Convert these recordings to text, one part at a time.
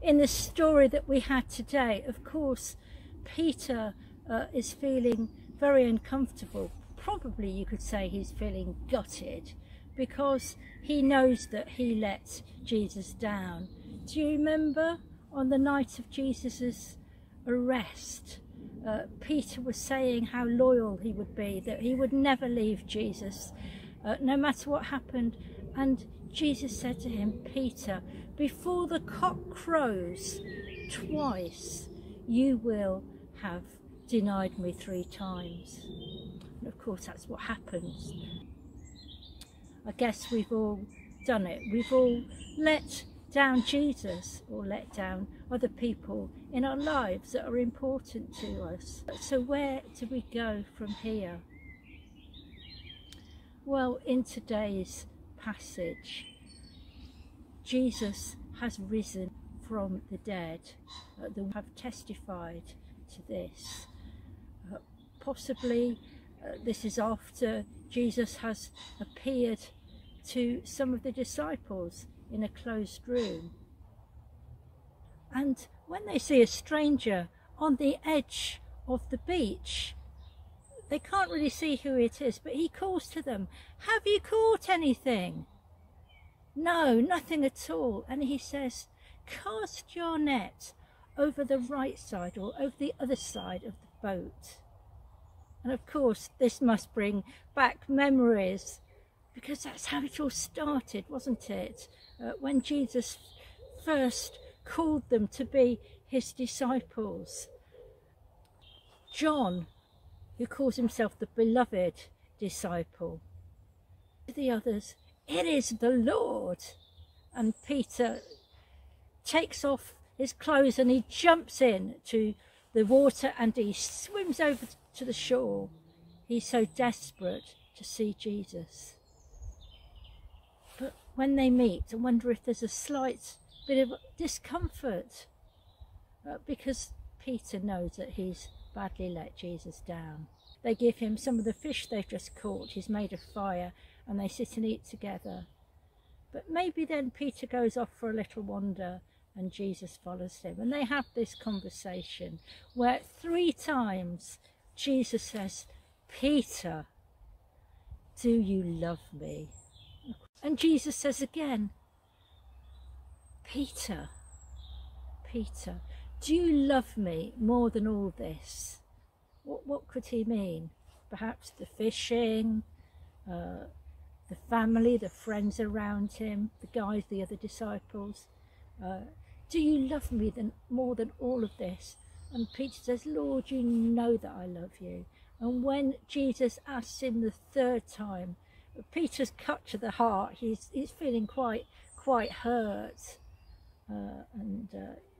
in the story that we had today, of course, Peter is feeling very uncomfortable. Probably you could say he's feeling gutted because he knows that he let Jesus down. Do you remember on the night of Jesus's arrest, Peter was saying how loyal he would be, that he would never leave Jesus no matter what happened. And Jesus said to him, Peter, before the cock crows twice, you will have denied me 3 times. And of course that's what happens. I guess we've all done it. We've all let down Jesus or let down other people in our lives that are important to us. So where do we go from here? Well, in today's passage, Jesus has risen from the dead. They have testified to this. Possibly this is after Jesus has appeared to some of the disciples in a closed room. And when they see a stranger on the edge of the beach, they can't really see who it is, but he calls to them, have you caught anything? No, nothing at all. And he says, cast your net over the right side or over the other side of the boat. And of course, this must bring back memories, because that's how it all started, wasn't it? When Jesus first called them to be his disciples. John, who calls himself the beloved disciple, to the others, it is the Lord. And Peter takes off his clothes and he jumps in to the water and he swims over to the shore. He's so desperate to see Jesus. But when they meet, I wonder if there's a slight bit of discomfort because Peter knows that he's badly let Jesus down. They give him some of the fish they've just caught. He's made a fire and they sit and eat together. But maybe then Peter goes off for a little wander and Jesus follows him. And they have this conversation where 3 times Jesus says, Peter, do you love me? And Jesus says again, Peter, Peter, do you love me more than all this? What could he mean? Perhaps the fishing, the family, the friends around him, the guys, the other disciples. Do you love me more than all of this? And Peter says, Lord, you know that I love you. And when Jesus asks him the 3rd time, Peter's cut to the heart. He's feeling quite hurt.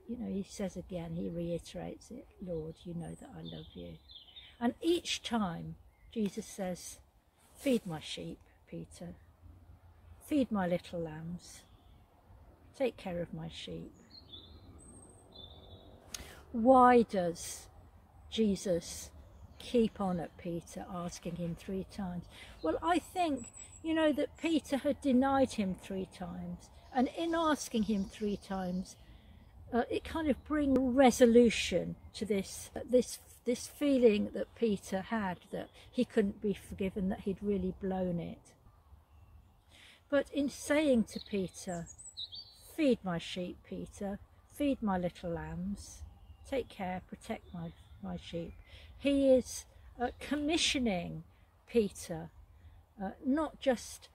You know, he says again, he reiterates it, Lord, you know that I love you. And each time Jesus says, feed my sheep, Peter. Feed my little lambs. Take care of my sheep. Why does Jesus keep on at Peter, asking him 3 times? Well, I think, you know, that Peter had denied him 3 times. And in asking him 3 times, it kind of brings resolution to this feeling that Peter had, that he couldn't be forgiven, that he'd really blown it. But in saying to Peter, feed my sheep, Peter, feed my little lambs, take care, protect my sheep, he is commissioning Peter, not just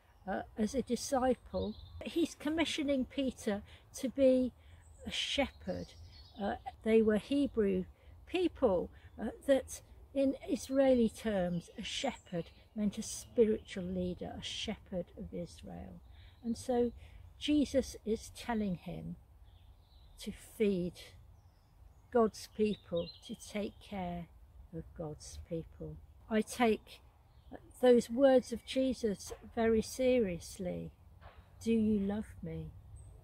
as a disciple, he's commissioning Peter to be a shepherd. They were Hebrew people that in Israeli terms a shepherd meant a spiritual leader, a shepherd of Israel. And so Jesus is telling him to feed God's people, to take care of God's people. I take those words of Jesus very seriously. Do you love me?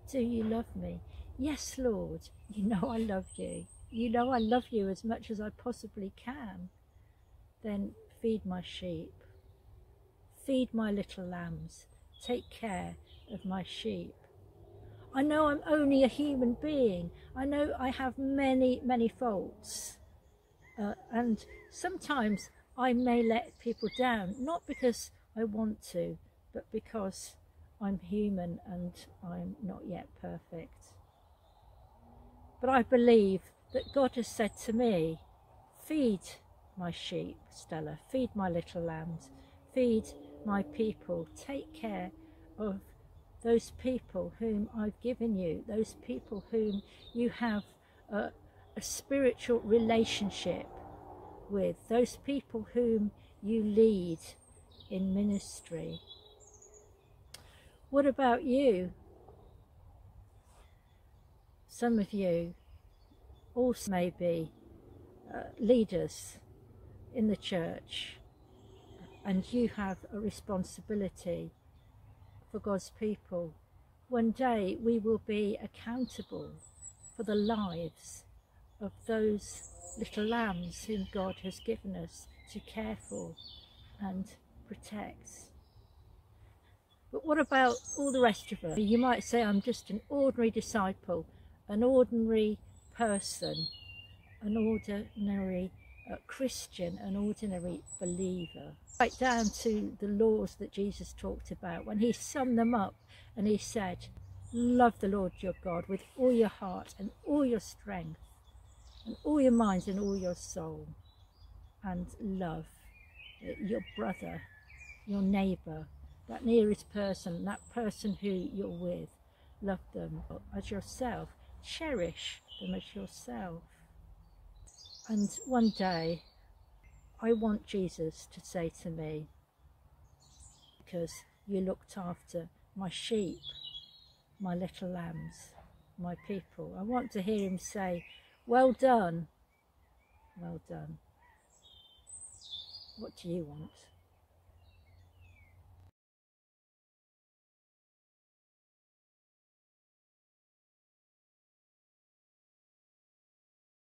Do you love me? Yes, Lord, you know I love you. You know I love you as much as I possibly can. Then feed my sheep. Feed my little lambs. Take care of my sheep. I know I'm only a human being. I know I have many, many faults. And sometimes I may let people down, not because I want to, but because I'm human and I'm not yet perfect. But I believe that God has said to me, feed my sheep, Stella, feed my little lambs, feed my people, take care of those people whom I've given you, those people whom you have a spiritual relationship with, those people whom you lead in ministry. What about you? Some of you also may be leaders in the church, and you have a responsibility for God's people. One day we will be accountable for the lives of those little lambs whom God has given us to care for and protect. But what about all the rest of us? You might say, I'm just an ordinary disciple, an ordinary person, an ordinary Christian, an ordinary believer. Right down to the laws that Jesus talked about, when he summed them up and he said, love the Lord your God with all your heart and all your strength and all your mind and all your soul, and love your brother, your neighbour, that nearest person, that person who you're with. Love them as yourself. Cherish them as yourself. And one day I want Jesus to say to me, because you looked after my sheep, my little lambs, my people. I want to hear him say, well done, well done. What do you want?